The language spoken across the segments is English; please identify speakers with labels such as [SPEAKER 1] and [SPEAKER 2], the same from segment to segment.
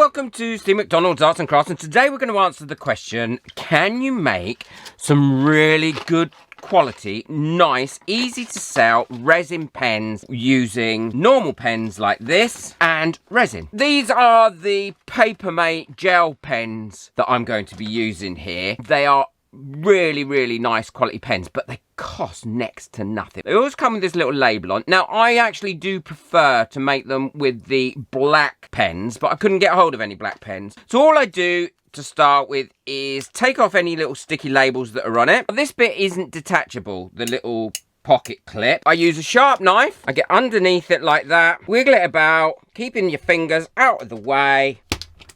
[SPEAKER 1] welcome to Steve McDonald's Arts and Crafts, and today we're going to answer the question, can you make some really good quality, nice, easy to sell resin pens using normal pens like this and resin? These are the Papermate gel pens that I'm going to be using here. They are really nice quality pens, but they cost next to nothing. They always come with this little label on. Now, I actually do prefer to make them with the black pens, but I couldn't get hold of any black pens. So all I do to start with is take off any little sticky labels that are on it. This bit isn't detachable, the little pocket clip. I use a sharp knife. I get underneath it like that, wiggle it about, keeping your fingers out of the way,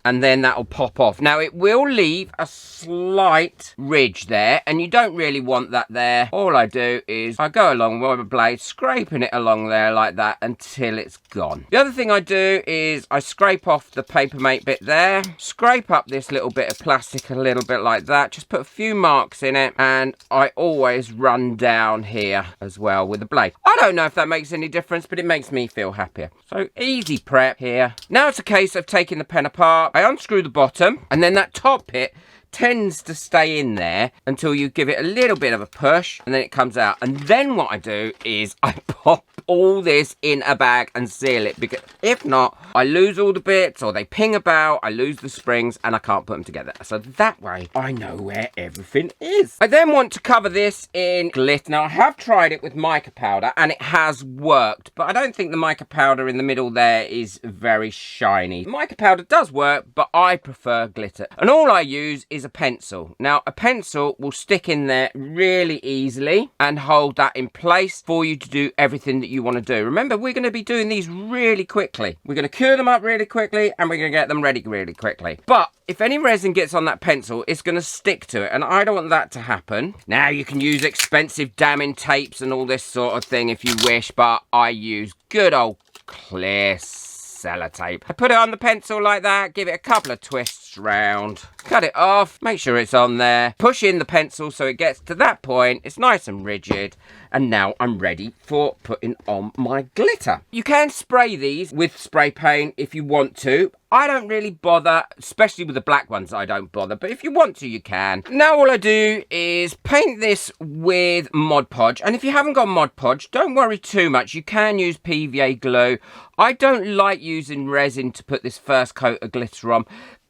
[SPEAKER 1] and then that'll pop off. Now, it will leave a slight ridge there, and you don't really want that there. All I do is I go along with my blade, scraping it along there like that until it's gone. The other thing I do is I scrape off the Papermate bit there, scrape up this little bit of plastic a little bit like that, just put a few marks in it, and I always run down here as well with the blade. I don't know if that makes any difference, but it makes me feel happier. So easy prep here. Now it's a case of taking the pen apart. I unscrew the bottom, and then that top bit tends to stay in there until you give it a little bit of a push, and then it comes out. And then what I do is I pop all this in a bag and seal it, because if not, I lose all the bits, or they ping about, I lose the springs, and I can't put them together. So that way, I know where everything is. I then want to cover this in glitter. Now, I have tried it with mica powder, and it has worked, but I don't think the mica powder in the middle there is very shiny. Mica powder does work, but I prefer glitter. And all I use is a pencil. Now, a pencil will stick in there really easily and hold that in place for you to do everything that you want to do. Remember, we're going to be doing these really quickly. We're going to cure them up really quickly, and we're going to get them ready really quickly. But if any resin gets on that pencil, it's going to stick to it, and I don't want that to happen. Now, you can use expensive damming tapes and all this sort of thing if you wish, but I use good old clear sellotape. I put it on the pencil like that, give it a couple of twists round, cut it off, make sure it's on there, push in the pencil so it gets to that point, it's nice and rigid, and now I'm ready for putting on my glitter. You can spray these with spray paint if you want to. I don't really bother, especially with the black ones, I don't bother, but if you want to, you can. Now all I do is paint this with Mod Podge, and if you haven't got Mod Podge, don't worry too much, you can use PVA glue. I don't like using resin to put this first coat of glitter on,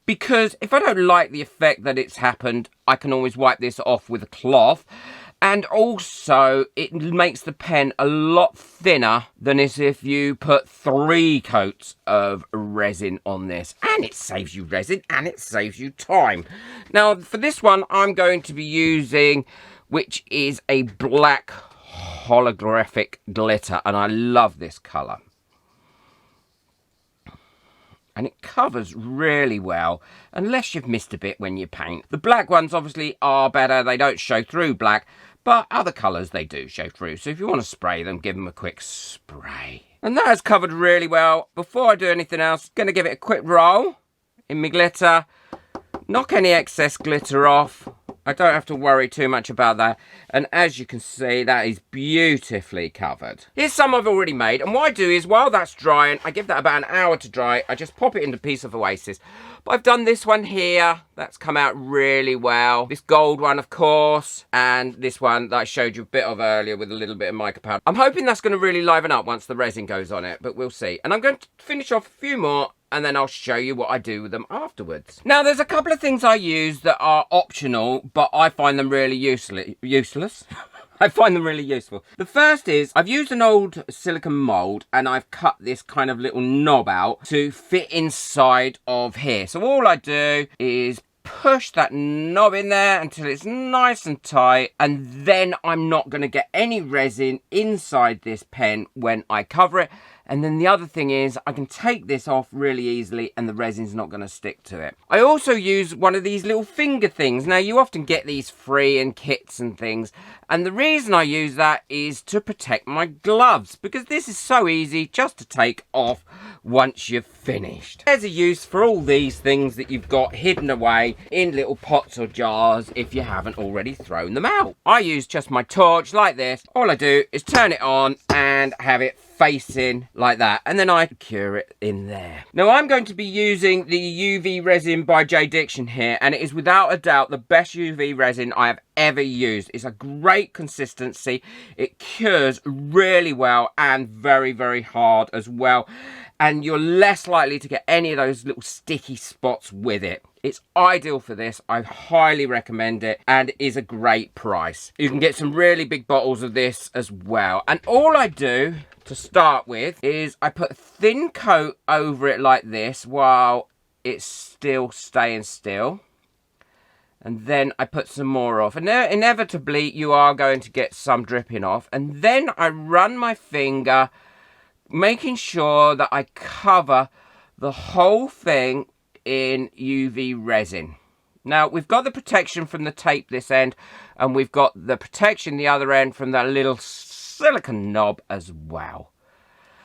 [SPEAKER 1] because if I don't like the effect that it's happened, I can always wipe this off with a cloth. And also, it makes the pen a lot thinner than if you put 3 coats of resin on this. And it saves you resin, and it saves you time. Now, for this one, I'm going to be using, which is a black holographic glitter. And I love this colour. And it covers really well, unless you've missed a bit when you paint. The black ones obviously are better, they don't show through black, but other colours they do show through. So if you want to spray them, give them a quick spray. And that is covered really well. Before I do anything else, I'm going to give it a quick roll in my glitter, knock any excess glitter off. I don't have to worry too much about that. And as you can see, that is beautifully covered. Here's some I've already made. And what I do is, while that's drying, I give that about an hour to dry. I just pop it into a piece of Oasis. But I've done this one here. That's come out really well. This gold one, of course. And this one that I showed you a bit of earlier with a little bit of mica powder. I'm hoping that's going to really liven up once the resin goes on it. But we'll see. And I'm going to finish off a few more, and then I'll show you what I do with them afterwards. Now, there's a couple of things I use that are optional, but I find them really useless. I find them really useful. The first is, I've used an old silicone mould, and I've cut this kind of little knob out to fit inside of here. So all I do is push that knob in there until it's nice and tight, and then I'm not going to get any resin inside this pen when I cover it. And then the other thing is, I can take this off really easily and the resin's not going to stick to it. I also use one of these little finger things. Now, you often get these free in kits and things. And the reason I use that is to protect my gloves, because this is so easy just to take off once you've finished. There's a use for all these things that you've got hidden away in little pots or jars if you haven't already thrown them out. I use just my torch like this. All I do is turn it on and have it facing like that, and then I cure it in there. Now I'm going to be using the UV resin by J Diction here, and it is without a doubt the best UV resin I have ever used. It's a great consistency, it cures really well and very, very hard as well, and you're less likely to get any of those little sticky spots with it. It's ideal for this. I highly recommend it, and it is a great price. You can get some really big bottles of this as well. And all I do to start with is I put a thin coat over it like this while it's still staying still. And then I put some more off. And inevitably, you are going to get some dripping off. And then I run my finger, making sure that I cover the whole thing in UV resin. Now we've got the protection from the tape this end, and we've got the protection the other end from that little silicone knob as well.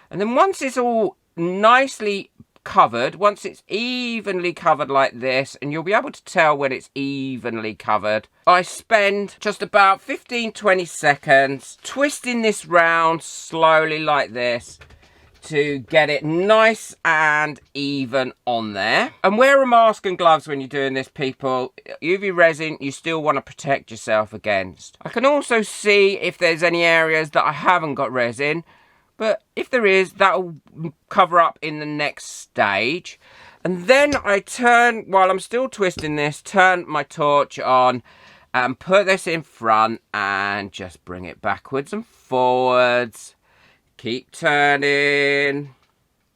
[SPEAKER 1] And then once it's all nicely covered, once it's evenly covered like this, and you'll be able to tell when it's evenly covered, I spend just about 15-20 seconds twisting this round slowly like this to get it nice and even on there. And wear a mask and gloves when you're doing this, people. UV resin, you still want to protect yourself against. I can also see if there's any areas that I haven't got resin, but if there is, that'll cover up in the next stage. And then I turn, while I'm still twisting this, turn my torch on and put this in front and just bring it backwards and forwards. Keep turning.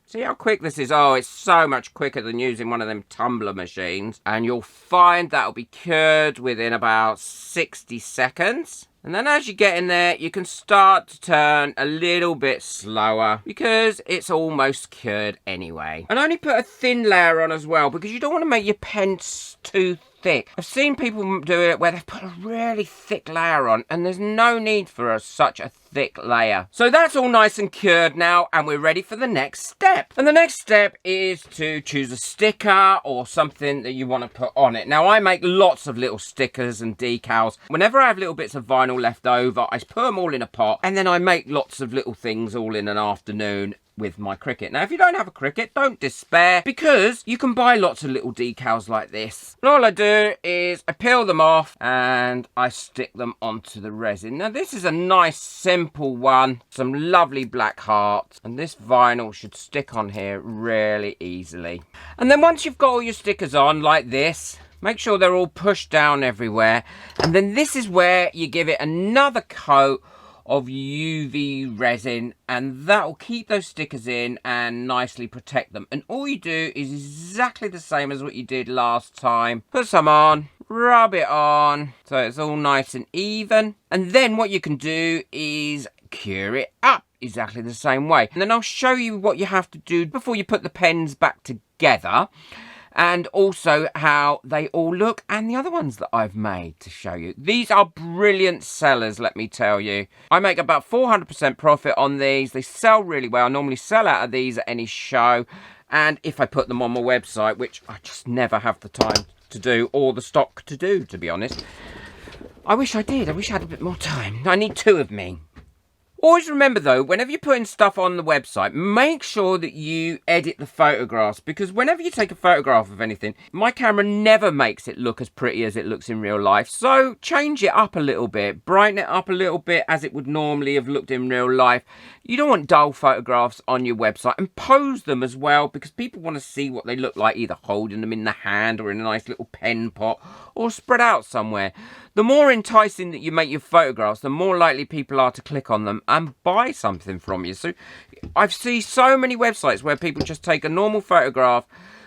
[SPEAKER 1] See how quick this is? Oh, it's so much quicker than using one of them tumbler machines. And you'll find that'll be cured within about 60 seconds. And then as you get in there, you can start to turn a little bit slower because it's almost cured anyway. And only put a thin layer on as well, because you don't want to make your pen too thick. I've seen people do it where they've put a really thick layer on, and there's no need for such a thick layer. So that's all nice and cured now, and we're ready for the next step. And the next step is to choose a sticker or something that you want to put on it. Now I make lots of little stickers and decals. Whenever I have little bits of vinyl left over, I put them all in a pot, and then I make lots of little things all in an afternoon with my Cricut. Now if you don't have a Cricut, don't despair, because you can buy lots of little decals like this. And all I do is I peel them off and I stick them onto the resin. Now this is a nice simple one, some lovely black hearts, and this vinyl should stick on here really easily. And then once you've got all your stickers on like this, make sure they're all pushed down everywhere, and then this is where you give it another coat of UV resin, and that will keep those stickers in and nicely protect them. And all you do is exactly the same as what you did last time. Put some on, rub it on so it's all nice and even, and then what you can do is cure it up exactly the same way. And then I'll show you what you have to do before you put the pens back together, and also how they all look, and the other ones that I've made to show you. These are brilliant sellers, let me tell you. I make about 400% profit on these. They sell really well. I normally sell out of these at any show, and if I put them on my website, which I just never have the time to do or the stock to do, to be honest. I wish I did. I wish I had a bit more time. I need two of me. Always remember though, whenever you're putting stuff on the website, make sure that you edit the photographs, because whenever you take a photograph of anything, my camera never makes it look as pretty as it looks in real life. So change it up a little bit, brighten it up a little bit as it would normally have looked in real life. You don't want dull photographs on your website, and pose them as well, because people want to see what they look like, either holding them in the hand or in a nice little pen pot or spread out somewhere. The more enticing that you make your photographs, the more likely people are to click on them and buy something from you. So I've seen so many websites where people just take a normal photograph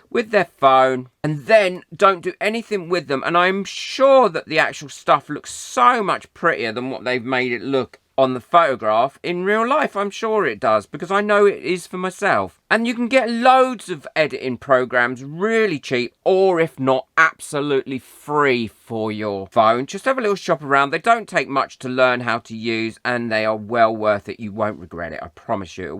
[SPEAKER 1] with their phone and then don't do anything with them, and I'm sure that the actual stuff looks so much prettier than what they've made it look on the photograph in real life. I'm sure it does, because I know it is for myself. And you can get loads of editing programs really cheap, or if not, absolutely free for your phone. Just have a little shop around. They don't take much to learn how to use, and they are well worth it. You won't regret it, I promise you.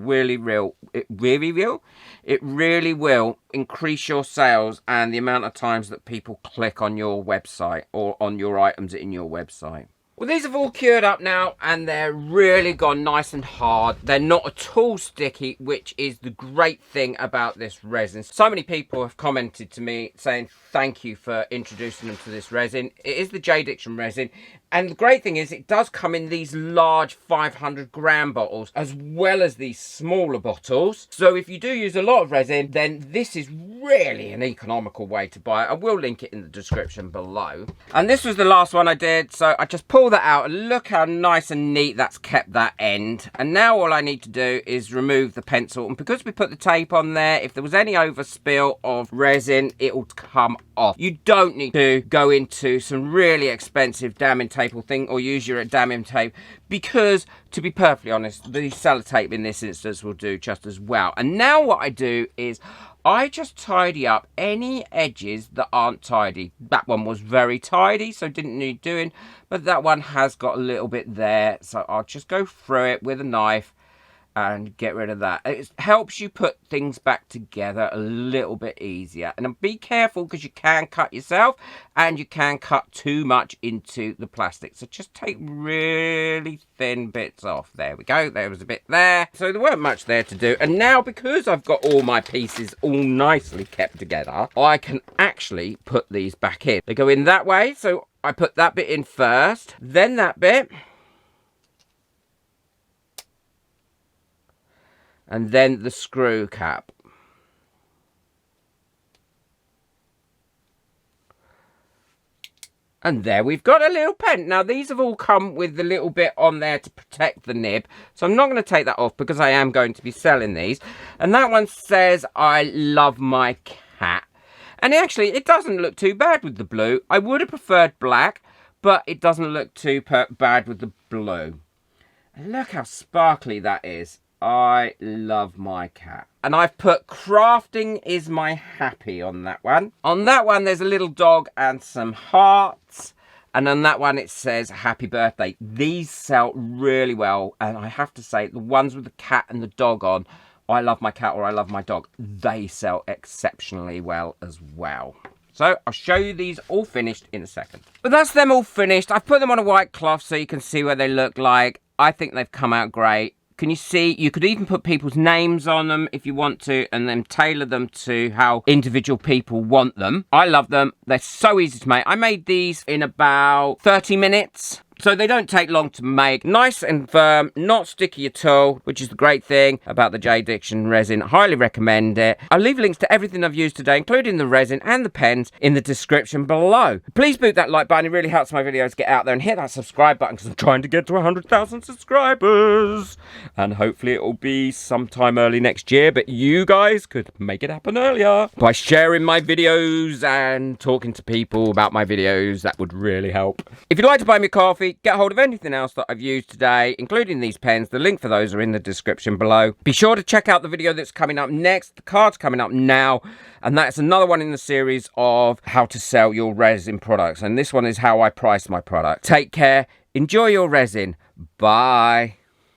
[SPEAKER 1] It really will increase your sales and the amount of times that people click on your website or on your items in your website. Well, these have all cured up now and they're really gone nice and hard. They're not at all sticky, which is the great thing about this resin. So many people have commented to me saying thank you for introducing them to this resin. It is the J-Diction resin. And the great thing is it does come in these large 500-gram bottles as well as these smaller bottles. So if you do use a lot of resin, then this is really an economical way to buy it. I will link it in the description below. And this was the last one I did. So I just pull that out and look how nice and neat that's kept that end. And now all I need to do is remove the pencil. And because we put the tape on there, if there was any overspill of resin, it will come off. You don't need to go into some really expensive damming tape thing or use your damming tape, because to be perfectly honest, the sellotape in this instance will do just as well. And now what I do is I just tidy up any edges that aren't tidy. That one was very tidy, so didn't need doing, but that one has got a little bit there, so I'll just go through it with a knife and get rid of that. It helps you put things back together a little bit easier. And be careful, because you can cut yourself and you can cut too much into the plastic. So just take really thin bits off. There we go. There was a bit there. So there weren't much there to do. And now, because I've got all my pieces all nicely kept together, I can actually put these back in. They go in that way. So I put that bit in first, then that bit, and then the screw cap. And there we've got a little pen. Now these have all come with the little bit on there to protect the nib. So I'm not going to take that off because I am going to be selling these. And that one says, I love my cat. And actually it doesn't look too bad with the blue. I would have preferred black, but it doesn't look too bad with the blue. And look how sparkly that is. I love my cat. And I've put crafting is my happy on that one. On that one, there's a little dog and some hearts. And on that one, it says happy birthday. These sell really well. And I have to say, the ones with the cat and the dog on, I love my cat or I love my dog, they sell exceptionally well as well. So I'll show you these all finished in a second. But that's them all finished. I've put them on a white cloth so you can see what they look like. I think they've come out great. Can you see? You could even put people's names on them if you want to, and then tailor them to how individual people want them. I love them. They're so easy to make. I made these in about 30 minutes. So they don't take long to make. Nice and firm, not sticky at all, which is the great thing about the J-Diction resin. Highly recommend it. I'll leave links to everything I've used today, including the resin and the pens, in the description below. Please boot that like button. It really helps my videos get out there, and hit that subscribe button because I'm trying to get to 100,000 subscribers. And hopefully it will be sometime early next year, but you guys could make it happen earlier by sharing my videos and talking to people about my videos. That would really help. If you'd like to buy me coffee, get hold of anything else that I've used today, including these pens. The link for those are in the description below. Be sure to check out the video that's coming up next. The card's coming up now, and that's another one in the series of how to sell your resin products. And this one is how I price my product. Take care. Enjoy your resin. Bye.